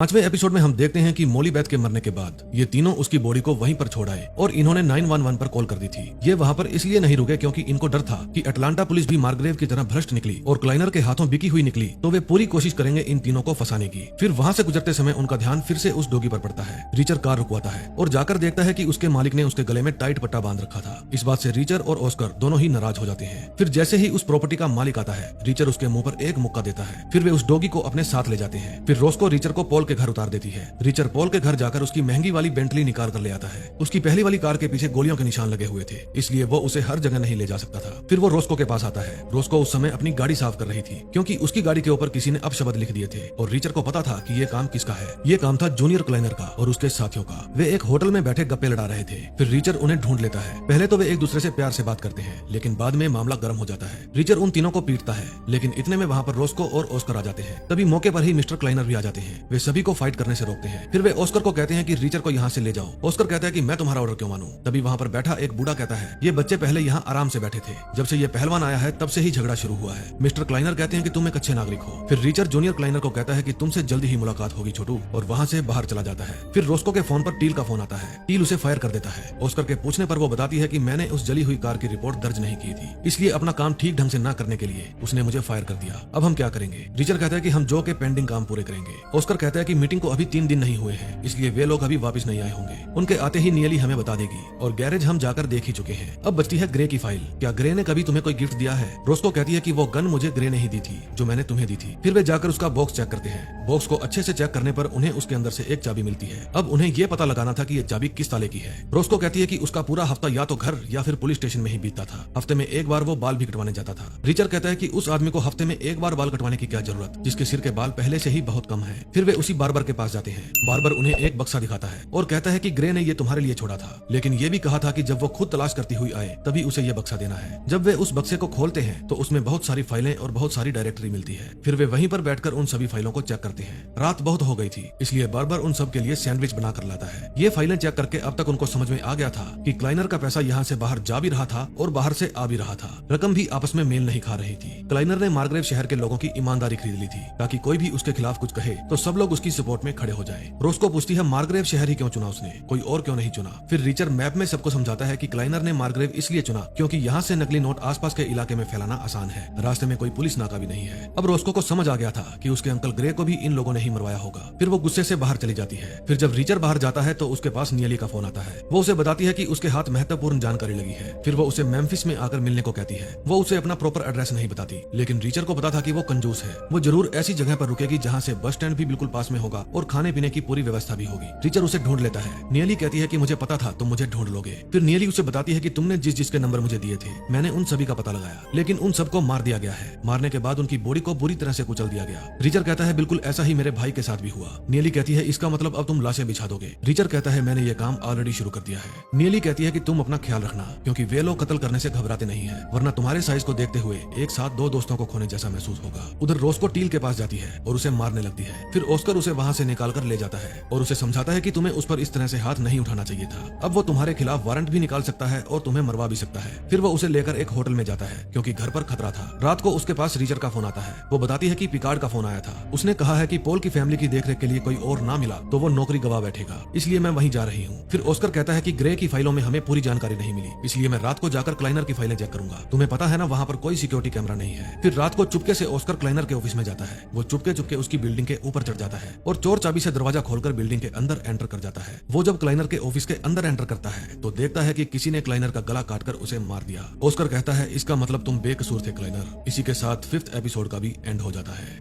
पांचवें एपिसोड में हम देखते हैं कि मोली बेथ के मरने के बाद ये तीनों उसकी बॉडी को वहीं पर छोड़ आए और इन्होंने 911 पर कॉल कर दी थी। ये वहां पर इसलिए नहीं रुके क्योंकि इनको डर था कि अटलांटा पुलिस भी मार्ग्रेव की तरह भ्रष्ट निकली और क्लाइनर के हाथों बिकी हुई निकली तो वे पूरी कोशिश करेंगे इन तीनों को फंसाने की। फिर वहां से गुजरते समय उनका ध्यान फिर से उस डॉगी पर पड़ता है। रिचर कार रुकवाता है और जाकर देखता है कि उसके मालिक ने उसके गले में टाइट पट्टा बांध रखा था। इस बात से रिचर और ऑस्कर दोनों ही नाराज हो जाते हैं। फिर जैसे ही उस प्रॉपर्टी का मालिक आता है, रिचर उसके मुंह पर एक मुक्का देता है। फिर वे उस डॉगी को अपने साथ ले जाते हैं। फिर रोस्को रिचर को पॉल के घर उतार देती है। रिचर पॉल के घर जाकर उसकी महंगी वाली बेंटली निकाल कर ले आता है। उसकी पहली वाली कार के पीछे गोलियों के निशान लगे हुए थे, इसलिए वो उसे हर जगह नहीं ले जा सकता था। फिर वो रोस्को के पास आता है। रोस्को उस समय अपनी गाड़ी साफ कर रही थी क्योंकि उसकी गाड़ी के ऊपर किसी ने अपशब्द लिख दिए थे और रिचर को पता था कि ये काम किसका है। ये काम था जूनियर क्लाइनर का और उसके साथियों का। वे एक होटल में बैठे गप्पे लड़ा रहे थे। फिर रिचर उन्हें ढूंढ लेता है। पहले तो वे एक दूसरे से प्यार से बात करते हैं, लेकिन बाद में मामला गर्म हो जाता है। रिचर उन तीनों को पीटता है, लेकिन इतने में वहाँ पर रोस्को और ऑस्कर आ जाते हैं। तभी मौके पर ही मिस्टर क्लाइनर भी आ जाते हैं। वे सभी को फाइट करने से रोकते हैं। फिर वे ऑस्कर को कहते हैं कि रिचर को यहाँ से ले जाओ। ऑस्कर कहता है कि मैं तुम्हारा ऑर्डर क्यों मानूं। तभी वहाँ पर बैठा एक बूढ़ा कहता है, ये बच्चे पहले यहाँ आराम से बैठे थे, जब से ये पहलवान आया है तब से ही झगड़ा शुरू हुआ है। मिस्टर क्लाइनर कहते हैं कि तुम एक अच्छे नागरिक हो। फिर रिचर जूनियर क्लाइनर को कहता है कि तुमसे जल्दी ही मुलाकात होगी छोटू, और वहाँ से बाहर चला जाता है। फिर रोस्को के फोन पर टील का फोन आता है। टील उसे फायर कर देता है। ऑस्कर के पूछने पर वो बताती है कि मैंने उस जली हुई कार की रिपोर्ट दर्ज नहीं की थी, इसलिए अपना काम ठीक ढंग से न करने के लिए उसने मुझे फायर कर दिया। अब हम क्या करेंगे? रिचर कहता है कि हम जो के पेंडिंग काम पूरे करेंगे। ऑस्कर कहता है कि मीटिंग को अभी 3 दिन नहीं हुए हैं, इसलिए वे लोग अभी वापस नहीं आए होंगे। उनके आते ही नियली हमें बता देगी और गैरेज हम जाकर देख ही चुके हैं। अब बचती है ग्रे की फाइल। क्या ग्रे ने कभी तुम्हें कोई गिफ्ट दिया है? रोस्को कहती है कि वो गन मुझे ग्रे ने ही दी थी जो मैंने तुम्हें दी थी। फिर वे जाकर उसका बॉक्स चेक करते हैं। बॉक्स को अच्छे से चेक करने पर उन्हें उसके अंदर से एक चाबी मिलती है। अब उन्हें ये पता लगाना था कि ये चाबी किस ताले की है। रोस्को कहती है कि उसका पूरा हफ्ता या तो घर या फिर पुलिस स्टेशन में ही बीतता था। हफ्ते में एक बार वो बाल भी कटवाने जाता था। रिचर कहता है कि उस आदमी को हफ्ते में एक बार बाल कटवाने की क्या जरूरत, जिसके सिर के बाल पहले से ही बहुत कम है। फिर वे उसी बार्बर के पास जाते हैं। बार्बर उन्हें एक बक्सा दिखाता है और कहता है कि ग्रे ने ये तुम्हारे लिए छोड़ा था, लेकिन ये भी कहा था कि जब वो खुद तलाश करती हुई आए तभी उसे ये बक्सा देना है। जब वे उस बक्से को खोलते हैं तो उसमें बहुत सारी फाइलें और बहुत सारी डायरेक्टरी मिलती है। फिर वे वहीं पर बैठकर उन सभी फाइलों को चेक करते हैं। रात बहुत हो गई थी, इसलिए बार्बर उन सब के लिए सैंडविच बनाकर लाता है। ये फाइलें चेक करके अब तक उनको समझ में आ गया था कि क्लाइनर का पैसा यहाँ से बाहर जा भी रहा था और बाहर से आ भी रहा था। रकम भी आपस में मेल नहीं खा रही थी। क्लाइनर ने मार्ग्रेव शहर के लोगों की ईमानदारी खरीद ली थी ताकि कोई भी उसके खिलाफ कुछ कहे तो सब लोग उसकी सपोर्ट में खड़े हो जाए। रोस्को पूछती है मार्ग्रेव शहर ही क्यों चुना उसने, कोई और क्यों नहीं चुना। फिर रिचर मैप में सबको समझाता है कि क्लाइनर ने मार्ग्रेव इसलिए चुना क्योंकि यहाँ से नकली नोट आसपास के इलाके में फैलाना आसान है। रास्ते में कोई पुलिस नाका भी नहीं है। अब रोस्को को समझ आ गया था कि उसके अंकल ग्रे को भी इन लोगों ने ही मरवाया होगा। फिर वो गुस्से से बाहर चली जाती है। फिर जब रिचर बाहर जाता है तो उसके पास नियली का फोन आता है। वो उसे बताती है कि उसके हाथ महत्वपूर्ण जानकारी लगी है। फिर वो उसे मेम्फिस में आकर मिलने को कहती है। वो उसे अपना प्रॉपर एड्रेस नहीं बताती, लेकिन रिचर को पता था कि वो कंजूस है। वो जरूर ऐसी जगह पर रुकेगी जहाँ से बस स्टैंड भी बिल्कुल पास में होगा और खाने पीने की पूरी व्यवस्था भी होगी। रिचर उसे ढूंढ लेता है। नियली कहती है कि मुझे पता था तुम मुझे ढूंढ लोगे। फिर नियली उसे बताती है कि तुमने जिस जिसके नंबर मुझे दिए थे मैंने उन सभी का पता लगाया, लेकिन उन सबको मार दिया गया है। मारने के बाद उनकी बॉडी को बुरी तरह से कुचल दिया गया। रिचर कहता है बिल्कुल ऐसा ही मेरे भाई के साथ भी हुआ। नियली कहती है इसका मतलब अब तुम लाशें बिछा दोगे। रिचर कहता है मैंने ये काम ऑलरेडी शुरू कर दिया है। नियली कहती है कि तुम अपना ख्याल रखना क्योंकि वे लोग कत्ल करने से घबराते नहीं है, वरना तुम्हारे साइज को देखते हुए एक साथ 2 दोस्तों को खोने जैसा महसूस होगा। उधर रोस्को टील के पास जाती है और उसे मारने लगती है। फिर ऑस्कर उसे वहाँ से निकाल कर ले जाता है और उसे समझाता है कि तुम्हें उस पर इस तरह से हाथ नहीं उठाना चाहिए था। अब वो तुम्हारे खिलाफ वारंट भी निकाल सकता है और तुम्हें मरवा भी सकता है। फिर वो उसे लेकर एक होटल में जाता है क्योंकि घर पर खतरा था। रात को उसके पास रिचर का फोन आता है। वो बताती है कि पिकार्ड का फोन आया था। उसने कहा है कि पॉल की फैमिली की देखरेख के लिए कोई और ना मिला तो वो नौकरी गवा बैठेगा, इसलिए मैं वहीं जा रही हूँ। फिर ऑस्कर कहता है कि ग्रे की फाइलों में हमें पूरी जानकारी नहीं मिली, इसलिए मैं रात को जाकर क्लाइनर की फाइलें चेक करूंगा। तुम्हें पता है ना वहाँ पर कोई सिक्योरिटी कैमरा नहीं है। फिर रात को चुपके से ऑस्कर क्लाइनर के ऑफिस में जाता है। वो चुपके चुपके उसकी बिल्डिंग के ऊपर चढ़ जाता है और चोर चाबी से दरवाजा खोलकर बिल्डिंग के अंदर एंटर कर जाता है। वो जब क्लाइनर के ऑफिस के अंदर एंटर करता है तो देखता है कि किसी ने क्लाइनर का गला काटकर उसे मार दिया। ऑस्कर कहता है इसका मतलब तुम बेकसूर थे क्लाइनर। इसी के साथ 5th एपिसोड का भी एंड हो जाता है।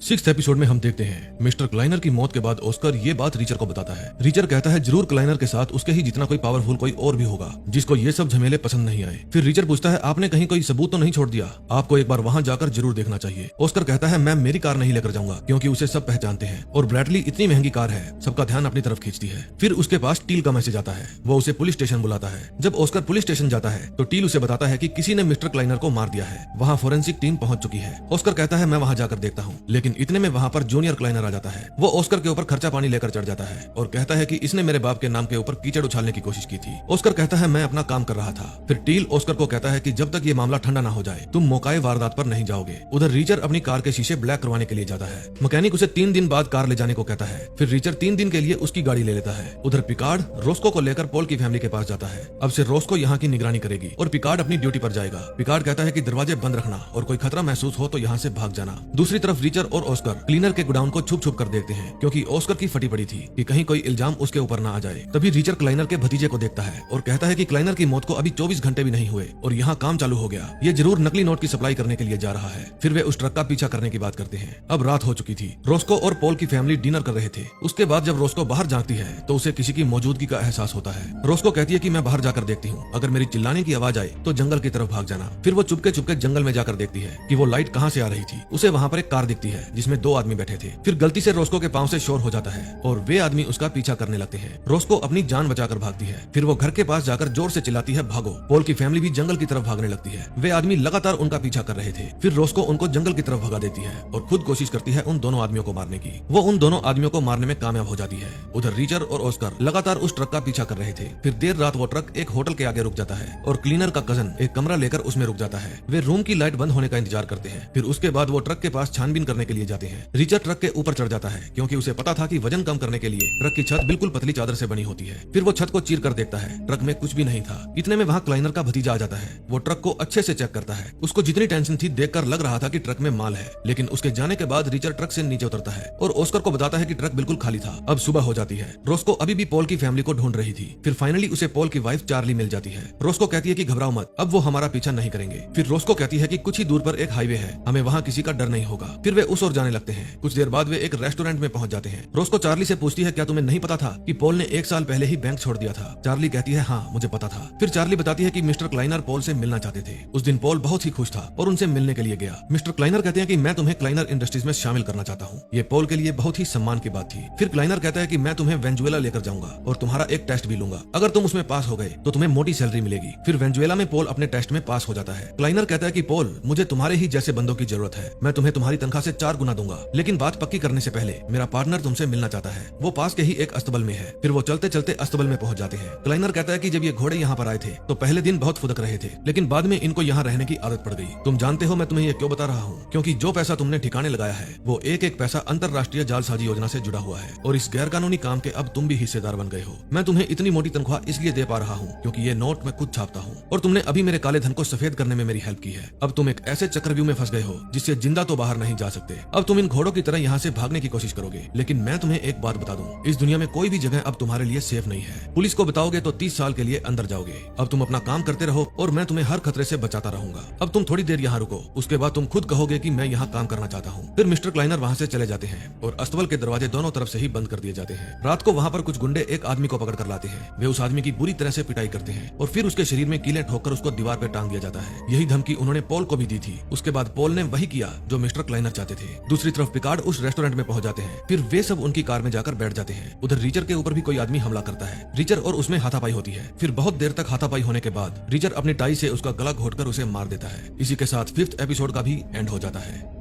6th एपिसोड में हम देखते हैं मिस्टर क्लाइनर की मौत के बाद ऑस्कर ये बात रिचर को बताता है। रिचर कहता है जरूर क्लाइनर के साथ उसके ही जितना कोई पावरफुल कोई और भी होगा जिसको ये सब झमेले पसंद नहीं आए। फिर रिचर पूछता है आपने कहीं कोई सबूत तो नहीं छोड़ दिया, आपको एक बार वहाँ जाकर जरूर देखना चाहिए। ऑस्कर कहता है मैं मेरी कार नहीं लेकर जाऊंगा क्योंकि उसे सब पहचानते हैं और ब्रैडली इतनी महंगी कार है, सबका ध्यान अपनी तरफ खींचती है। फिर उसके पास टील का मैसेज आता है। वो उसे पुलिस स्टेशन बुलाता है। जब ऑस्कर पुलिस स्टेशन जाता है तो टील उसे बताता है कि किसी ने मिस्टर क्लाइनर को मार दिया है। वहाँ फोरेंसिक टीम पहुंच चुकी है। ऑस्कर कहता है मैं वहाँ जाकर देखता हूँ, लेकिन लेकिन इतने में वहाँ पर जूनियर क्लाइनर आ जाता है। वो ऑस्कर के ऊपर खर्चा पानी लेकर चढ़ जाता है और कहता है कि इसने मेरे बाप के नाम के ऊपर कीचड़ उछालने की कोशिश की थी। ऑस्कर कहता है मैं अपना काम कर रहा था। फिर टील ऑस्कर को कहता है कि जब तक ये मामला ठंडा ना हो जाए तुम मौकाए वारदात पर नहीं जाओगे। उधर रीचर अपनी कार के शीशे ब्लैक करवाने के लिए जाता है। मैकेनिक उसे 3 दिन बाद कार ले जाने को कहता है। फिर रीचर 3 दिन के लिए उसकी गाड़ी ले लेता है। उधर पिकार्ड रोस्को को लेकर पॉल की फैमिली के पास जाता है। अब से रोस्को यहाँ की निगरानी करेगी और पिकार्ड अपनी ड्यूटी पर जाएगा। पिकार्ड कहता है कि दरवाजे बंद रखना और कोई खतरा महसूस हो तो यहाँ से भाग जाना। दूसरी तरफ रीचर और ऑस्कर क्लीनर के गोडाउन को छुप छुप कर देखते हैं क्योंकि ऑस्कर की फटी पड़ी थी कि कहीं कोई इल्जाम उसके ऊपर ना आ जाए। तभी रीचर क्लाइनर के भतीजे को देखता है और कहता है कि क्लाइनर की मौत को अभी 24 घंटे भी नहीं हुए और यहाँ काम चालू हो गया। ये जरूर नकली नोट की सप्लाई करने के लिए जा रहा है। फिर वे उस ट्रक का पीछा करने की बात करते हैं। अब रात हो चुकी थी। रोस्को और पॉल की फैमिली डिनर कर रहे थे। उसके बाद जब रोस्को बाहर झांकती है तो उसे किसी की मौजूदगी का एहसास होता है। रोस्को कहती है कि मैं बाहर जाकर देखती हूँ, अगर मेरी चिल्लाने की आवाज आए तो जंगल की तरफ भाग जाना। फिर वो चुपके चुपके जंगल में जाकर देखती है कि वो लाइट कहाँ से आ रही थी। उसे वहाँ पर एक कार दिखती है जिसमें 2 आदमी बैठे थे। फिर गलती से रोस्को के पांव से शोर हो जाता है और वे आदमी उसका पीछा करने लगते हैं। रोस्को अपनी जान बचाकर भागती है। फिर वो घर के पास जाकर जोर से चिल्लाती है भागो। पॉल की फैमिली भी जंगल की तरफ भागने लगती है। वे आदमी लगातार उनका पीछा कर रहे थे। फिर रोस्को उनको जंगल की तरफ भगा देती है और खुद कोशिश करती है उन दोनों आदमियों को मारने की। वो उन दोनों आदमियों को मारने में कामयाब हो जाती है। उधर रीचर और ऑस्कर लगातार उस ट्रक का पीछा कर रहे थे। फिर देर रात वो ट्रक एक होटल के आगे रुक जाता है और क्लीनर का कजन एक कमरा लेकर उसमें रुक जाता है। वे रूम की लाइट बंद होने का इंतजार करते हैं। फिर उसके बाद वो ट्रक के पास छानबीन करने के लिए जाते हैं। रीचर ट्रक के ऊपर चढ़ जाता है क्योंकि उसे पता था कि वजन कम करने के लिए ट्रक की छत बिल्कुल पतली चादर से बनी होती है। फिर वो छत को चीर कर देखता है, ट्रक में कुछ भी नहीं था। इतने में वहाँ क्लाइनर का भतीजा आ जाता है। वो ट्रक को अच्छे से चेक करता है। उसको जितनी टेंशन थी देखकर लग रहा था कि ट्रक में माल है, लेकिन उसके जाने के बाद रीचर ट्रक से नीचे उतरता है और ऑस्कर को बताता है कि ट्रक बिल्कुल खाली था। अब सुबह हो जाती है। रोस्को अभी भी पॉल की फैमिली को ढूंढ रही थी। फिर फाइनली उसे पॉल की वाइफ चार्ली मिल जाती है। रोस्को कहती है कि घबराओ मत, अब वो हमारा पीछा नहीं करेंगे। फिर रोस्को कहती है कि कुछ ही दूर पर एक हाईवे है, हमें वहाँ किसी का डर नहीं होगा। फिर वे उस ओर जाने लगते हैं। कुछ देर बाद वे एक रेस्टोरेंट में पहुंच जाते हैं। रोस्को चार्ली से पूछती है क्या तुम्हें नहीं पता था कि पॉल ने 1 साल पहले ही बैंक छोड़ दिया था। चार्ली कहती है हाँ मुझे पता था। फिर चार्ली बताती है कि मिस्टर क्लाइनर पॉल से मिलना चाहते थे। उस दिन पॉल बहुत ही खुश था और उनसे मिलने के लिए गया। मिस्टर क्लाइनर कहते हैं कि मैं तुम्हें क्लाइनर इंडस्ट्रीज में शामिल करना चाहता हूँ। ये पॉल के लिए बहुत ही सम्मान की बात थी। फिर क्लाइनर कहता है कि मैं तुम्हें वेनेजुएला लेकर जाऊंगा और तुम्हारा एक टेस्ट भी लूंगा। अगर तुम उसमें पास हो गए तो तुम्हें मोटी सैलरी मिलेगी। फिर वेनेजुएला में पॉल अपने टेस्ट में पास हो जाता है। क्लाइनर कहता है कि पॉल मुझे तुम्हारे ही जैसे बंदों की जरूरत है। मैं तुम्हें तुम्हारी तनख्वाह से 4 गुना दूंगा, लेकिन बात पक्की करने से पहले मेरा पार्टनर तुमसे मिलना चाहता है। वो पास के ही एक अस्तबल में है। फिर वो चलते चलते अस्तबल में पहुंच जाते हैं। क्लाइनर कहता है कि जब ये घोड़े यहाँ पर आए थे तो पहले दिन बहुत फुदक रहे थे, लेकिन बाद में इनको यहाँ रहने की आदत पड़ गई। तुम जानते हो मैं तुम्हें ये क्यों बता रहा हूँ? क्योंकि जो पैसा तुमने ठिकाने लगाया है वो एक एक पैसा अंतरराष्ट्रीय जालसाजी योजना से जुड़ा हुआ है और इस गैर कानूनी काम के अब तुम भी हिस्सेदार बन गए हो। मैं तुम्हें इतनी मोटी तनख्वाह इसलिए दे पा रहा हूँ क्योंकि ये नोट मैं खुद छापता हूँ और तुमने अभी मेरे काले धन को सफेद करने में मेरी हेल्प की है। अब तुम एक ऐसे चक्रव्यूह में फंस गए हो जिससे जिंदा तो बाहर नहीं जा सकते। अब तुम इन घोड़ों की तरह यहाँ से भागने की कोशिश करोगे, लेकिन मैं तुम्हें एक बात बता दूं, इस दुनिया में कोई भी जगह अब तुम्हारे लिए सेफ नहीं है। पुलिस को बताओगे तो 30 साल के लिए अंदर जाओगे। अब तुम अपना काम करते रहो और मैं तुम्हें हर खतरे से बचाता रहूंगा। अब तुम थोड़ी देर यहाँ रुको, उसके बाद तुम खुद कहोगे कि मैं यहाँ काम करना चाहता हूँ। फिर मिस्टर क्लाइनर वहाँ से चले जाते हैं और अस्तबल के दरवाजे दोनों तरफ से ही बंद कर दिए जाते हैं। रात को वहाँ पर कुछ गुंडे एक आदमी को पकड़ कर लाते हैं। वे उस आदमी की बुरी तरह से पिटाई करते हैं और फिर उसके शरीर में कीलें ठोककर उसको दीवार पर टांग दिया जाता है। यही धमकी उन्होंने पॉल को भी दी थी। उसके बाद पॉल ने वही किया जो मिस्टर क्लाइनर चाहते थे। दूसरी तरफ पिकार्ड उस रेस्टोरेंट में पहुंच जाते हैं। फिर वे सब उनकी कार में जाकर बैठ जाते हैं। उधर रीचर के ऊपर भी कोई आदमी हमला करता है। रीचर और उसमें हाथापाई होती है। फिर बहुत देर तक हाथापाई होने के बाद रीचर अपनी टाई से उसका गला घोटकर उसे मार देता है। इसी के साथ 5th एपिसोड का भी एंड हो जाता है।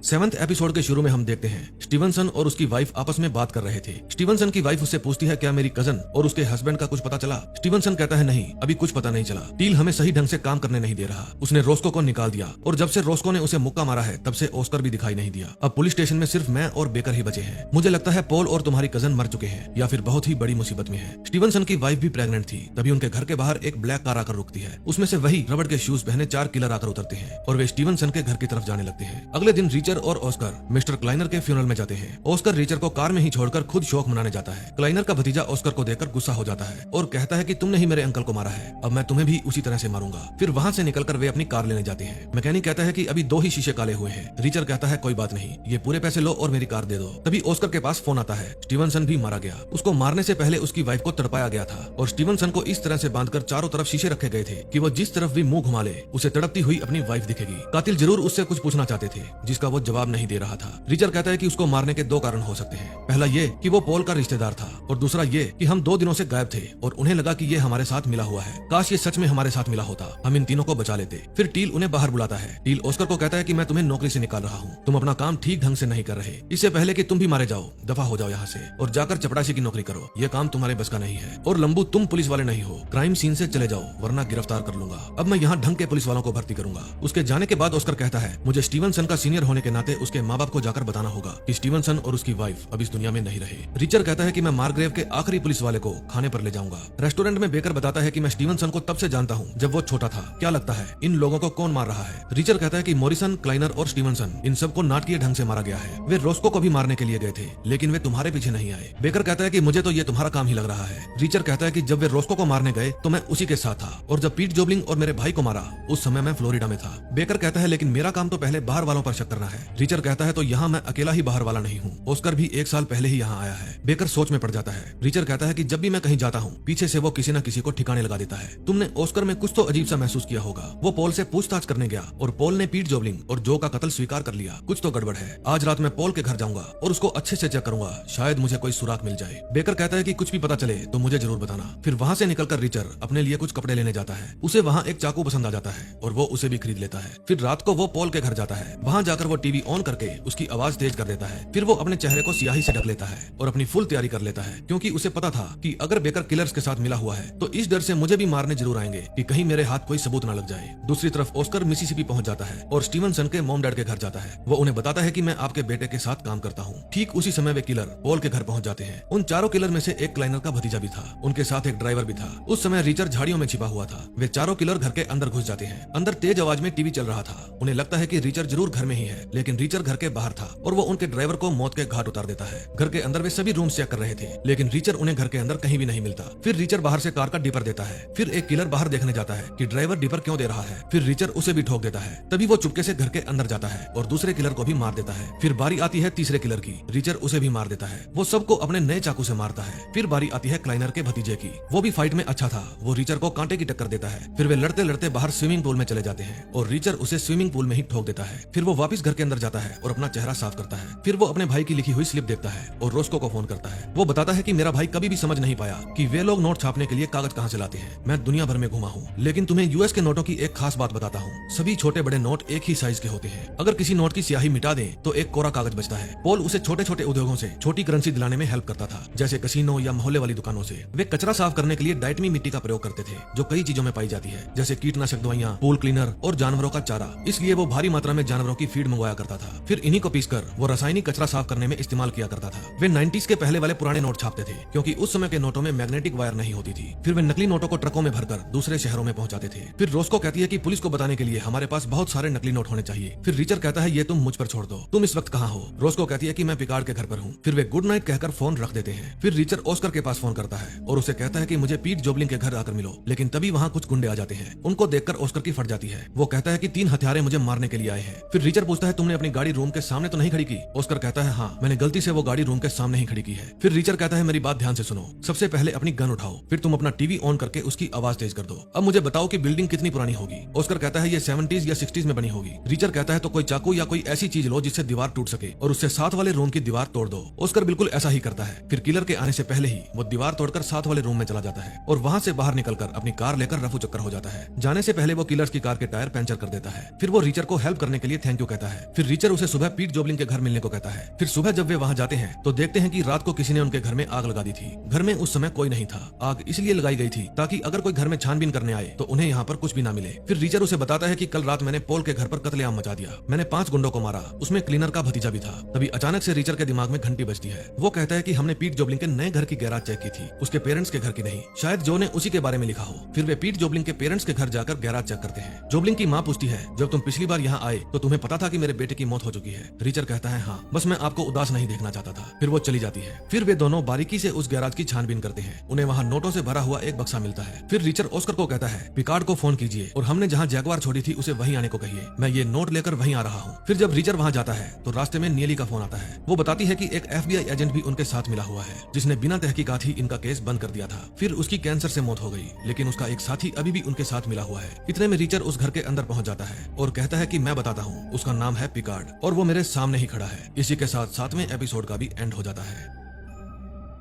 7th एपिसोड के शुरू में हम देखते हैं स्टीवनसन और उसकी वाइफ आपस में बात कर रहे थे। स्टीवनसन की वाइफ उससे पूछती है क्या मेरी कजन और उसके हस्बैंड का कुछ पता चला? स्टीवनसन कहता है नहीं, अभी कुछ पता नहीं चला। टील हमें सही ढंग से काम करने नहीं दे रहा। उसने रोस्को को निकाल दिया और जब से रोस्को ने उसे मुक्का मारा है तब से ऑस्कर भी दिखाई नहीं दिया। अब पुलिस स्टेशन में सिर्फ मैं और बेकर ही बचे हैं। मुझे लगता है पॉल और तुम्हारी कजन मर चुके हैं या फिर बहुत ही बड़ी मुसीबत में है। स्टीवनसन की वाइफ भी प्रेग्नेंट थी। तभी उनके घर के बाहर एक ब्लैक कार आकर रुकती है। उसमें से वही रबड़ के शूज पहने 4 किलर आकर उतरते हैं और वे स्टीवनसन के घर की तरफ जाने लगते हैं। अगले दिन रीचर और ऑस्कर मिस्टर क्लाइनर के फ्यूनरल में जाते हैं। ऑस्कर रीचर को कार में ही छोड़कर खुद शोक मनाने जाता है। क्लाइनर का भतीजा ऑस्कर को देखकर गुस्सा हो जाता है और कहता है कि तुमने ही मेरे अंकल को मारा है, अब मैं तुम्हें भी उसी तरह से मारूंगा। फिर वहाँ से निकलकर वे अपनी कार लेने जाते हैं। मैकेनिक कहता है कि अभी 2 ही शीशे काले हुए हैं। रीचर कहता है कोई बात नहीं, ये पूरे पैसे लो और मेरी कार दे दो। तभी ऑस्कर के पास फोन आता है, स्टीवनसन भी मारा गया। उसको मारने से पहले उसकी वाइफ को तड़पाया गया था और स्टीवनसन को इस तरह से बांधकर चारों तरफ शीशे रखे गए थे कि वो जिस तरफ भी मुंह घुमा ले उसे तड़पती हुई अपनी वाइफ दिखेगी। कातिल जरूर उससे कुछ पूछना चाहते थे जिसका वो वो जवाब नहीं दे रहा था। रिचर कहता है कि उसको मारने के 2 कारण हो सकते हैं। पहला ये कि वो पॉल का रिश्तेदार था और दूसरा ये कि हम 2 दिनों से गायब थे और उन्हें लगा कि ये हमारे साथ मिला हुआ है। काश ये सच में हमारे साथ मिला होता, हम इन तीनों को बचा लेते। फिर टील उन्हें बाहर बुलाता है। टील ऑस्कर को कहता है कि मैं तुम्हें नौकरी से निकाल रहा हूँ, तुम अपना काम ठीक ढंग से नहीं कर रहे। इससे पहले कि तुम भी मारे जाओ, दफा हो जाओ यहाँ से और जाकर चपरासी की नौकरी करो, ये काम तुम्हारे बस का नहीं है। और लंबू, तुम पुलिस वाले नहीं हो, क्राइम सीन से चले जाओ वरना गिरफ्तार कर लूंगा। अब मैं यहाँ ढंग के पुलिस वालों को भर्ती करूंगा। उसके जाने के बाद ऑस्कर कहता है मुझे स्टीवनसन का सीनियर होने के नाते उसके माँ बाप को जाकर बताना होगा कि स्टीवनसन और उसकी वाइफ अब इस दुनिया में नहीं रहे। रिचर कहता है कि मैं मार्ग्रेव के आखिरी पुलिस वाले को खाने पर ले जाऊंगा। रेस्टोरेंट में बेकर बताता है कि मैं स्टीवनसन को तब से जानता हूँ जब वो छोटा था, क्या लगता है इन लोगों को कौन मार रहा है? रिचर कहता है कि मॉरिसन, क्लाइनर और स्टीवनसन, इन सबको नाटकीय ढंग से मारा गया है। वे रोस्को को भी मारने के लिए गए थे लेकिन वे तुम्हारे पीछे नहीं आए। बेकर कहता है कि मुझे तो ये तुम्हारा काम ही लग रहा है। रिचर कहता है कि जब वे रोस्को को मारने गए तो मैं उसी के साथ था और जब पीट जोबलिंग और मेरे भाई को मारा उस समय मैं फ्लोरिडा में था। बेकर कहता है लेकिन मेरा काम तो पहले बाहर वालों पर शक करना है। रिचर कहता है तो यहाँ मैं अकेला ही बाहर वाला नहीं हूँ, ऑस्कर भी 1 साल पहले ही यहाँ आया है। बेकर सोच में पड़ जाता है। रिचर कहता है कि जब भी मैं कहीं जाता हूँ पीछे से वो किसी न किसी को ठिकाने लगा देता है। तुमने ऑस्कर में कुछ तो अजीब सा महसूस किया होगा। वो पॉल से पूछताछ करने गया और पॉल ने पीट जोबलिंग और जो का कत्ल स्वीकार कर लिया। कुछ तो गड़बड़ है। आज रात मैं पॉल के घर जाऊंगा और उसको अच्छे से चेक करूंगा, शायद मुझे कोई सुराग मिल जाए। बेकर कहता है कि कुछ भी पता चले तो मुझे जरूर बताना। फिर वहाँ से निकलकर रिचर अपने लिए कुछ कपड़े लेने जाता है। उसे वहाँ एक चाकू पसंद आ जाता है और वो उसे भी खरीद लेता है। फिर रात को वो पॉल के घर जाता है। वहाँ जाकर वो टीवी ऑन करके उसकी आवाज तेज कर देता है। फिर वो अपने चेहरे को स्याही से ढक लेता है और अपनी फुल तैयारी कर लेता है क्योंकि उसे पता था कि अगर बेकर किलर्स के साथ मिला हुआ है तो इस डर से मुझे भी मारने जरूर आएंगे कि कहीं मेरे हाथ कोई सबूत न लग जाए। दूसरी तरफ ऑस्कर मिसिसिपी पहुंच जाता है और स्टीवनसन के मॉम डैड के घर जाता है। वो उन्हें बताता है कि मैं आपके बेटे के साथ काम करता हूँ। ठीक उसी समय वे किलर पॉल के घर पहुंच जाते हैं। उन चारों किलर में से एक क्लाइनर का भतीजा भी था, उनके साथ एक ड्राइवर भी था। उस समय रिचर झाड़ियों में छिपा हुआ था। वे चारों किलर घर के अंदर घुस जाते हैं। अंदर तेज आवाज में टीवी चल रहा था। उन्हें लगता है कि रिचर जरूर घर में ही है लेकिन रिचर घर के बाहर था और वो उनके ड्राइवर को मौत के घाट उतार देता है। घर के अंदर वे सभी रूम चेक कर रहे थे लेकिन रिचर उन्हें घर के अंदर कहीं भी नहीं मिलता। फिर रिचर बाहर से कार का डिपर देता है। फिर एक किलर बाहर देखने जाता है कि ड्राइवर डिपर क्यों दे रहा है। फिर रिचर उसे भी ठोक देता है। तभी वो चुपके से घर के अंदर जाता है और दूसरे किलर को भी मार देता है। फिर बारी आती है तीसरे किलर की। रिचर उसे भी मार देता है। वो सबको अपने नए चाकू से मारता है। फिर बारी आती है क्लाइनर के भतीजे की। वो भी फाइट में अच्छा था। वो रिचर को कांटे की टक्कर देता है। फिर वे लड़ते लड़ते बाहर स्विमिंग पूल में चले जाते हैं और रिचर उसे स्विमिंग पूल में ही ठोक देता है। फिर वो वापस घर के अंदर जाता है और अपना चेहरा साफ करता है। फिर वो अपने भाई की लिखी हुई स्लिप देखता है और रोस्को को फोन करता है। वो बताता है कि मेरा भाई कभी भी समझ नहीं पाया कि वे लोग नोट छापने के लिए कागज कहाँ से लाते हैं। मैं दुनिया भर में घुमा हूँ लेकिन तुम्हें यूएस के नोटों की एक खास बात बताता हूँ, सभी छोटे बड़े नोट एक ही साइज के होते हैं। अगर किसी नोट की स्याही मिटा दें तो एक कोरा कागज बचता है। पॉल उसे छोटे छोटे उद्योगों से छोटी करेंसी दिलाने में हेल्प करता था, जैसे कसिनो या मोहल्ले वाली दुकानों से। वे कचरा साफ करने के लिए डाइटमी मिट्टी का प्रयोग करते थे जो कई चीजों में पाई जाती है, जैसे कीटनाशक दवाइयाँ, पूल क्लीनर और जानवरों का चारा। इसलिए वो भारी मात्रा में जानवरों की फीड मंगवाया करता था। फिर इन्हीं को पीसकर वो रासायनिक कचरा साफ करने में इस्तेमाल किया करता था। वे 90s के पहले वाले पुराने नोट छापते थे क्योंकि उस समय के नोटों में मैग्नेटिक वायर नहीं होती थी। फिर वे नकली नोटों को ट्रकों में भरकर दूसरे शहरों में पहुंचाते थे। फिर रोस्को कहती है कि पुलिस को बताने के लिए हमारे पास बहुत सारे नकली नोट होने चाहिए। फिर रिचर कहता है ये तुम मुझ पर छोड़ दो, तुम इस वक्त कहाँ हो? रोस्को कहती है कि मैं पिकार्ड के घर पर हूँ। फिर वे गुड नाइट कहकर फोन रख देते हैं। फिर रिचर ऑस्कर के पास फोन करता है और उसे कहता है कि मुझे पीट जोबलिंग के घर आकर मिलो। लेकिन तभी वहाँ कुछ गुंडे आ जाते हैं। उनको देखकर ऑस्कर की फट जाती है। वो कहता है कि 3 हथियारे मुझे मारने के लिए आए हैं। फिर रिचर पूछता है तुमने अपनी गाड़ी रूम के सामने तो नहीं खड़ी की? ऑस्कर कहता है हाँ, मैंने गलती से वो गाड़ी रूम के सामने ही खड़ी की है। फिर रिचर कहता है मेरी बात ध्यान से सुनो, सबसे पहले अपनी गन उठाओ, फिर तुम अपना टीवी ऑन करके उसकी आवाज तेज कर दो। अब मुझे बताओ कि बिल्डिंग कितनी पुरानी होगी? ऑस्कर कहता है ये 70s या 60s में बनी होगी। रिचर कहता है तो कोई चाकू या कोई ऐसी चीज लो जिससे दीवार टूट सके और उससे साथ वाले रूम की दीवार तोड़ दो। ऑस्कर बिल्कुल ऐसा ही करता है। फिर किलर के आने से पहले ही वो दीवार तोड़कर साथ वाले रूम में चला जाता है और वहाँ से बाहर निकलकर अपनी कार लेकर रफू चक्कर हो जाता है। जाने से पहले वो किलर्स की कार के टायर पंचर कर देता है। फिर वो रिचर को हेल्प करने के लिए थैंक यू कहता है। फिर रिचर उसे सुबह पीट जोबलिंग के घर मिलने को कहता है। फिर सुबह जब वे वहाँ जाते हैं तो देखते हैं कि रात को किसी ने उनके घर में आग लगा दी थी। घर में उस समय कोई नहीं था। आग इसलिए लगाई गई थी ताकि अगर कोई घर में छानबीन करने आए तो उन्हें यहाँ पर कुछ भी ना मिले। फिर रिचर उसे बताता है कि कल रात मैंने पॉल के घर पर कत्लेआम मचा दिया। मैंने 5 गुंडों को मारा, उसमें क्लीनर का भतीजा भी था। तभी अचानक से रिचर के दिमाग में घंटी बजती है। वो कहता है कि हमने पीट जोबलिंग के नए घर की गैराज चेक की थी, उसके पेरेंट्स के घर की नहीं। शायद जो ने उसी के बारे में लिखा हो। फिर वे पीट जोबलिंग के पेरेंट्स के घर जाकर गैराज चेक करते हैं। जोबलिंग की माँ पूछती है जब तुम पिछली बार यहाँ आए तो तुम्हें पता था कि मेरे बेटे की मौत हो चुकी है? रिचर कहता है हाँ, बस मैं आपको उदास नहीं देखना चाहता था। फिर वो चली जाती है। फिर वे दोनों बारीकी से उस गैराज की छानबीन करते हैं। उन्हें वहाँ नोटों से भरा हुआ एक बक्सा मिलता है। फिर रिचर ऑस्कर को कहता है पिकार्ड को फोन कीजिए और हमने जहाँ जैगवार छोड़ी थी उसे वहीं आने को कहिए, मैं ये नोट लेकर वहीं आ रहा हूँ। फिर जब रिचर वहाँ जाता है तो रास्ते में नीली का फोन आता है। वो बताती है कि एक FBI एजेंट भी उनके साथ मिला हुआ है जिसने बिना तहकीकात ही इनका केस बंद कर दिया था। फिर उसकी कैंसर से मौत हो गई लेकिन उसका एक साथी अभी भी उनके साथ मिला हुआ है। इतने में रिचर उस घर के अंदर पहुंच जाता है और कहता है कि मैं बताता हूँ, उसका नाम है पिकार्ड और वो मेरे सामने ही खड़ा है। इसी के साथ 7वें एपिसोड का भी एंड हो जाता है।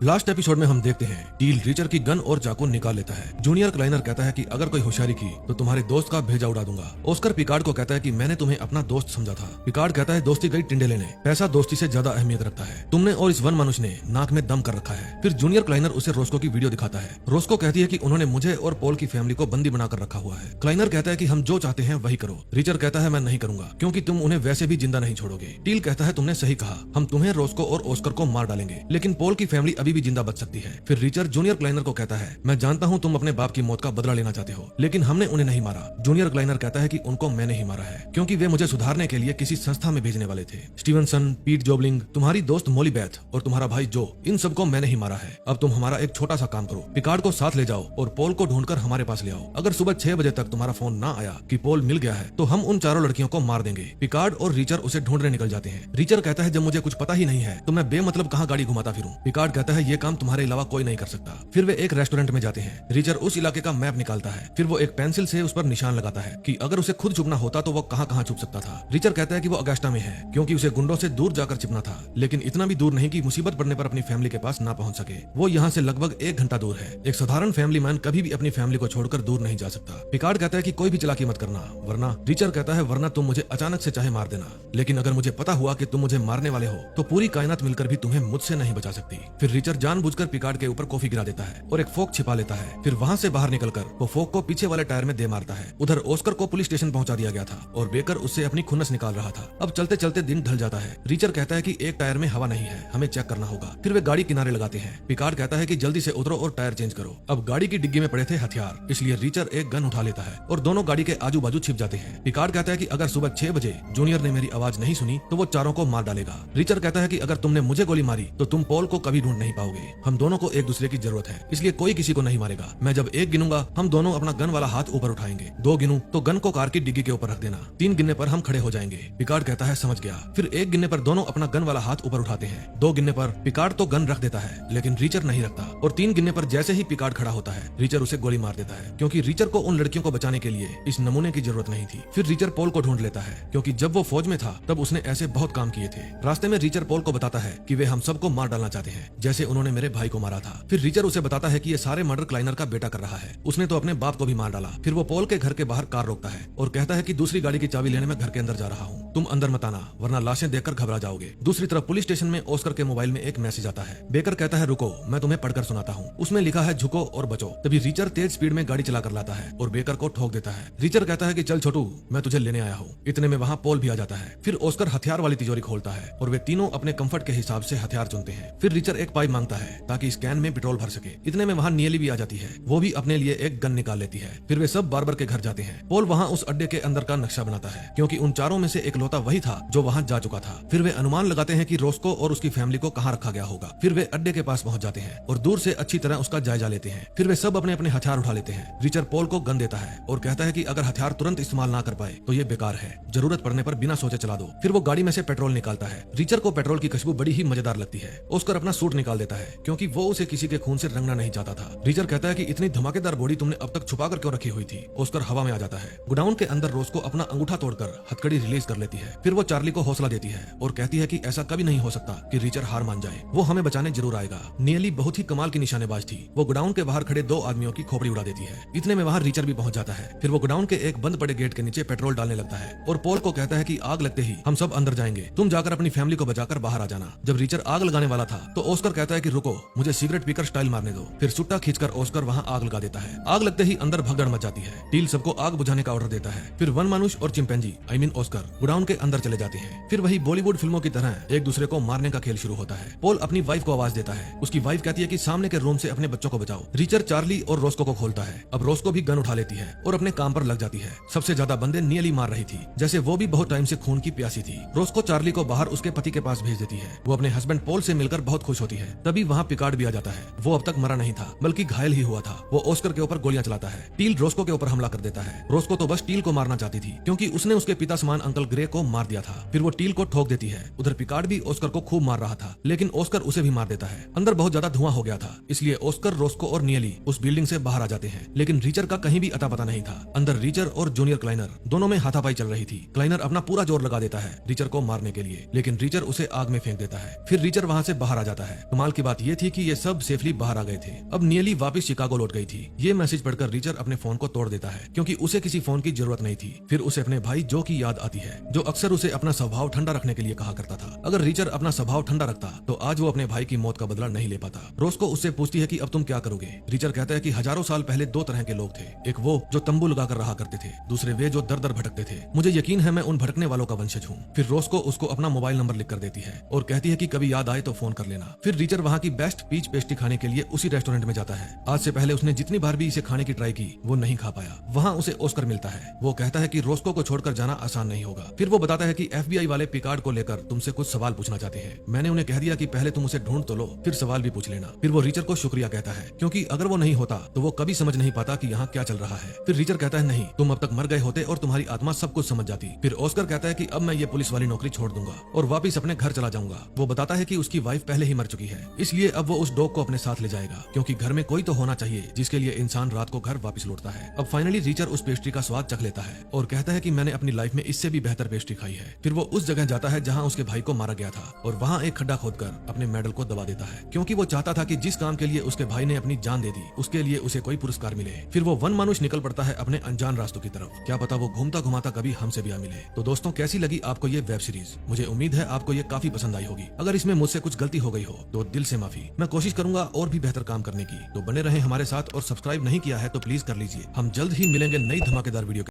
लास्ट एपिसोड में हम देखते हैं टील रिचर की गन और चाकू निकाल लेता है। जूनियर क्लाइनर कहता है कि अगर कोई होशियारी की तो तुम्हारे दोस्त का भेजा उड़ा दूंगा। ऑस्कर पिकार्ड को कहता है कि मैंने तुम्हें अपना दोस्त समझा था। पिकार्ड कहता है दोस्ती गई टिंडे लेने, पैसा दोस्ती से ज्यादा अहमियत रखता है। तुमने और इस वन मनुष्य ने नाक में दम कर रखा है। फिर जूनियर क्लाइनर उसे रोस्को की वीडियो दिखाता है। रोस्को कहती है कि उन्होंने मुझे और पॉल की फैमिली को बंदी बनाकर रखा हुआ है। क्लाइनर कहता है कि हम जो चाहते हैं वही करो। रिचर कहता है मैं नहीं करूंगा क्योंकि तुम उन्हें वैसे भी जिंदा नहीं छोड़ोगे। टील कहता है तुमने सही कहा, हम तुम्हें, रोस्को और ऑस्कर को मार डालेंगे, लेकिन पॉल की फैमिली अभी भी जिंदा बच सकती है। फिर रिचर जूनियर क्लाइनर को कहता है मैं जानता हूँ तुम अपने बाप की मौत का बदला लेना चाहते हो, लेकिन हमने उन्हें नहीं मारा। जूनियर क्लाइनर कहता है कि उनको मैंने ही मारा है क्योंकि वे मुझे सुधारने के लिए किसी संस्था में भेजने वाले थे। स्टीवनसन, पीट जोबलिंग, तुम्हारी दोस्त मोली बेथ और तुम्हारा भाई जो, इन सबको मैंने ही मारा है। अब तुम हमारा एक छोटा सा काम करो, पिकार्ड को साथ ले जाओ और पॉल को ढूंढकर हमारे पास ले आओ। अगर सुबह 6 बजे तक तुम्हारा फोन ना आया कि पॉल मिल गया है तो हम उन चारों लड़कियों को मार देंगे। पिकार्ड और रिचर उसे ढूंढने निकल जाते हैं। रिचर कहता है जब मुझे कुछ पता ही नहीं है तो मैं बेमतलब कहाँ गाड़ी घुमाता फिरूं। पिकार्ड कहता है ये काम तुम्हारे अलावा कोई नहीं कर सकता। फिर वे एक रेस्टोरेंट में जाते हैं। रिचर उस इलाके का मैप निकालता है। फिर वो एक पेंसिल से उस पर निशान लगाता है कि अगर उसे खुद छुपना होता तो वो कहाँ कहाँ छुप सकता था। रिचर कहता है कि वो अगस्टा में है क्योंकि उसे गुंडों से दूर जाकर छिपना था, लेकिन इतना भी दूर नहीं कि मुसीबत पड़ने पर अपनी फैमिली के पास ना पहुंच सके। वो यहाँ से लगभग 1 घंटा दूर है। एक साधारण फैमिली मैन कभी भी अपनी फैमिली को छोड़कर दूर नहीं जा सकता। पिकार्ड कहता है कि कोई भी चालाकी मत करना वरना, रिचर कहता है वरना तुम मुझे अचानक से चाहे मार देना, लेकिन अगर मुझे पता हुआ कि तुम मुझे मारने वाले हो तो पूरी कायनात मिलकर भी तुम्हें मुझसे नहीं बचा सकती। फिर रिचर जानबूझकर पिकार्ड के ऊपर कॉफी गिरा देता है और एक फोक छिपा लेता है। फिर वहाँ से बाहर निकलकर वो फोक को पीछे वाले टायर में दे मारता है। उधर ऑस्कर को पुलिस स्टेशन पहुंचा दिया गया था और बेकर उससे अपनी खुन्नस निकाल रहा था। अब चलते चलते दिन ढल जाता है। रिचर कहता है कि एक टायर में हवा नहीं है, हमें चेक करना होगा। फिर वे गाड़ी किनारे लगाते हैं। पिकार्ड कहता है कि जल्दी से उतरो और टायर चेंज करो। अब गाड़ी की डिग्गी में पड़े थे हथियार, इसलिए रिचर एक गन उठा लेता है और दोनों गाड़ी के आजू बाजू छिप जाते हैं। पिकार्ड कहता है कि अगर सुबह 6 बजे जूनियर ने मेरी आवाज नहीं सुनी तो वो चारों को मार डालेगा। रिचर कहता है कि अगर तुमने मुझे गोली मारी तो तुम पॉल को कभी ढूंढ नहीं पाओगे। हम दोनों को एक दूसरे की जरूरत है, इसलिए कोई किसी को नहीं मारेगा। मैं जब 1 गिनूंगा हम दोनों अपना गन वाला हाथ ऊपर उठाएंगे। 2 गिनूं तो गन को कार की डिग्गी के ऊपर रख देना। 3 गिनने पर हम खड़े हो जाएंगे। पिकार्ड कहता है समझ गया। फिर 1 गिनने पर दोनों अपना गन वाला हाथ ऊपर उठाते हैं। 2 गिनने पर पिकार्ड तो गन रख देता है लेकिन रिचर नहीं रखता, और 3 गिनने पर जैसे ही पिकार्ड खड़ा होता है रिचर उसे गोली मार देता है क्योंकि रिचर को उन लड़कियों को बचाने के लिए इस नमूने की जरूरत नहीं थी। फिर रिचर पॉल को ढूंढ लेता है क्योंकि जब वो फौज में था तब उसने ऐसे बहुत काम किए थे। रास्ते में रिचर पॉल को बताता है कि वे हम सबको मार डालना चाहते हैं जैसे उन्होंने मेरे भाई को मारा था। फिर रिचर उसे बताता है कि ये सारे मर्डर क्लाइनर का बेटा कर रहा है, उसने तो अपने बाप को भी मार डाला। फिर वो पॉल के घर के बाहर कार रोकता है और कहता है कि दूसरी गाड़ी की चाबी लेने में घर के अंदर जा रहा हूँ, तुम अंदर मत आना वरना लाशें देखकर घबरा जाओगे। दूसरी तरफ पुलिस स्टेशन में ऑस्कर के मोबाइल में एक मैसेज आता है। बेकर कहता है रुको मैं तुम्हें पढ़कर सुनाता हूँ। उसमें लिखा है झुको और बचो। तभी रिचर तेज स्पीड में गाड़ी चलाकर लाता है और बेकर को ठोक देता है। रिचर कहता है कि चल छोटू मैं तुझे लेने आया हूँ। इतने में वहाँ पॉल भी आ जाता है। फिर ऑस्कर हथियार वाली तिजोरी खोलता है और वे तीनों अपने कंफर्ट के हिसाब से हथियार चुनते हैं। फिर रिचर एक पाइप मांगता है ताकि इस कैन में पेट्रोल भर सके। इतने में वहाँ नियली भी आ जाती है, वो भी अपने लिए एक गन निकाल लेती है। फिर वे सब बार्बर के घर जाते हैं। पॉल वहाँ उस अड्डे के अंदर का नक्शा बनाता है क्योंकि उन चारों में से इकलौता वही था जो वहाँ जा चुका था। फिर वे अनुमान लगाते हैं कि रोस्को और उसकी फैमिली को कहाँ रखा गया होगा। फिर वे अड्डे के पास पहुंच जाते हैं और दूर से अच्छी तरह उसका जायजा लेते हैं। फिर वे सब अपने अपने हथियार उठा लेते हैं। रिचर पॉल को गन देता है और कहता है कि अगर हथियार तुरंत इस्तेमाल ना कर पाए तो ये बेकार है, जरूरत पड़ने पर बिना सोचे चला दो। फिर वो गाड़ी में से पेट्रोल निकालता है। रिचर को पेट्रोल की खुशबू बड़ी ही मजेदार लगती है। ऑस्कर अपना सूट निकाल देता है क्योंकि वो उसे किसी के खून से रंगना नहीं चाहता था। रिचर कहता है कि इतनी धमाकेदार बॉडी तुमने अब तक छुपा कर क्यों रखी हुई थी। ऑस्कर हवा में आ जाता है। गोडाउन के अंदर रोस्को अपना अंगूठा तोड़कर हथकड़ी रिलीज कर लेती है। फिर वो चार्ली को हौसला देती है और कहती है कि ऐसा कभी नहीं हो सकता कि रिचर हार मान जाए, वो हमें बचाने जरूर आएगा। नियली बहुत ही कमाल की निशानेबाज थी। वो गोडाउन के बाहर खड़े 2 आदमियों की खोपड़ी उड़ा देती है। इतने में वहाँ रिचर भी पहुंच जाता है। फिर वो गोडाउन के एक बंद पड़े गेट के नीचे पेट्रोल डालने लगता है और पॉल को कहता है कि आग लगते ही हम सब अंदर जाएंगे, तुम जाकर अपनी फैमिली को बचाकर बाहर आ जाना। जब रिचर आग लगाने वाला था तो ऑस्कर कहता है कि रुको मुझे सिगरेट पीकर स्टाइल मारने दो। फिर सुट्टा खींचकर ऑस्कर वहाँ आग लगा देता है। आग लगते ही अंदर भगदड़ मच जाती है। टील सबको आग बुझाने का ऑर्डर देता है। फिर वन मनुष्य और chimpanzee I mean Oscar godown के अंदर चले जाते हैं। फिर वही बॉलीवुड फिल्मों की तरह एक दूसरे को मारने का खेल शुरू होता है। पॉल अपनी वाइफ को आवाज देता है। उसकी वाइफ कहती है कि सामने के रूम से अपने बच्चों को बचाओ। रिचर चार्ली और रोस्को को खोलता है। अब रोस्को भी गन उठा लेती है और अपने काम पर लग जाती है। सबसे ज्यादा बंदे नियली मार रही थी, जैसे वो भी बहुत टाइम से खून की प्यासी थी। रोस्को चार्ली को बाहर उसके पति के पास भेज देती है। वो अपने हस्बैंड पॉल से मिलकर बहुत खुश होती है। तभी वहाँ पिकार्ड भी आ जाता है। वो अब तक मरा नहीं था बल्कि घायल ही हुआ था। वो ऑस्कर के ऊपर गोलियां चलाता है। टील रोस्को के ऊपर हमला कर देता है। रोस्को तो बस टील को मारना चाहती थी क्योंकि उसने उसके पिता समान अंकल ग्रे को मार दिया था। फिर वो टील को ठोक देती है। उधर पिकार्ड भी ऑस्कर को खूब मार रहा था लेकिन ऑस्कर उसे भी मार देता है। अंदर बहुत ज्यादा धुआं हो गया था इसलिए ऑस्कर, रोस्को और नियली उस बिल्डिंग से बाहर आ जाते हैं। लेकिन रीचर का कहीं भी अता पता नहीं था। अंदर रीचर और जूनियर क्लाइनर दोनों में हाथापाई चल रही थी। क्लाइनर अपना पूरा जोर लगा देता है रीचर को मारने के लिए, लेकिन रीचर उसे आग में फेंक देता है। फिर रीचर वहाँ से बाहर आ जाता है। कमाल की बात ये थी कि ये सब सेफली बाहर आ गए थे। अब नियली वापस शिकागो लौट गई थी। ये मैसेज पढ़कर रीचर अपने फोन को तोड़ देता है क्योंकि उसे किसी फोन की जरूरत नहीं थी। फिर उसे अपने भाई जो की याद आती है, जो अक्सर उसे अपना स्वभाव ठंडा रखने के लिए कहा करता था। अगर रीचर अपना स्वभाव ठंडा रखता तो आज वो अपने भाई की मौत का बदला नहीं ले पाता। रोस्को उससे पूछती है कि अब तुम क्या करोगे। रीचर कहता है कि हजारों साल पहले दो तरह के लोग थे, एक वो जो तंबू लगाकर रहा करते थे, दूसरे वे जो दर दर भटकते थे। मुझे यकीन है मैं उन भटकने वालों का वंशज हूँ। फिर रोस्को उसको अपना मोबाइल नंबर लिख कर देती है और कहती है कि कभी याद आए तो फोन कर लेना। फिर रीचर वहाँ की बेस्ट पीच पेस्ट्री खाने के लिए उसी रेस्टोरेंट में जाता है। आज से पहले उसने जितनी बार भी इसे खाने की ट्राई की वो नहीं खा पाया। वहाँ उसे ऑस्कर मिलता है। वो कहता है कि रोस्को को छोड़कर जाना आसान नहीं होगा। फिर वो बताता है कि FBI वाले पिकार्ड को लेकर तुमसे कुछ सवाल पूछना चाहते हैं। मैंने उन्हें कह दिया कि पहले तुम उसे ढूंढ तो लो, फिर सवाल भी पूछ लेना। फिर वो रीचर को शुक्रिया कहता है क्योंकि अगर वो नहीं होता तो वो कभी समझ नहीं पाता कि यहाँ क्या चल रहा है। फिर रीचर कहता है नहीं, तुम अब तक मर गए होते और तुम्हारी आत्मा सब कुछ समझ जाती। फिर ऑस्कर कहता है कि अब मैं ये पुलिस वाली नौकरी छोड़ दूंगा और वापिस अपने घर चला जाऊंगा। वो बताता है कि उसकी वाइफ पहले ही मर चुकी है, इसलिए अब वो उस डॉग को अपने साथ ले जाएगा क्योंकि घर में कोई तो होना चाहिए जिसके लिए इंसान रात को घर वापस लौटता है। अब फाइनली रीचर उस पेस्ट्री का स्वाद चख लेता है और कहता है कि मैंने अपनी लाइफ में इससे भी बेहतर पेस्ट्री खाई है। फिर वो उस जगह जाता है जहाँ उसके भाई को मारा गया था और वहाँ एक खड्डा खोदकर अपने मेडल को दबा देता है क्योंकि वो चाहता था कि जिस काम के लिए उसके भाई ने अपनी जान दे दी उसके लिए उसे कोई पुरस्कार मिले। फिर वो वन मानुष निकल पड़ता है अपने अनजान रास्तों की तरफ। क्या पता वो घूमता घुमाता कभी हमसे भी आ मिले। तो दोस्तों कैसी लगी आपको ये वेब सीरीज? मुझे उम्मीद है आपको ये काफी पसंद आई होगी। अगर इसमें मुझसे कुछ गलती हो गई हो तो दिल से माफी। मैं कोशिश करूंगा और भी बेहतर काम करने की। तो बने रहें हमारे साथ और सब्सक्राइब नहीं किया है तो प्लीज कर लीजिए। हम जल्द ही मिलेंगे नई धमाकेदार वीडियो।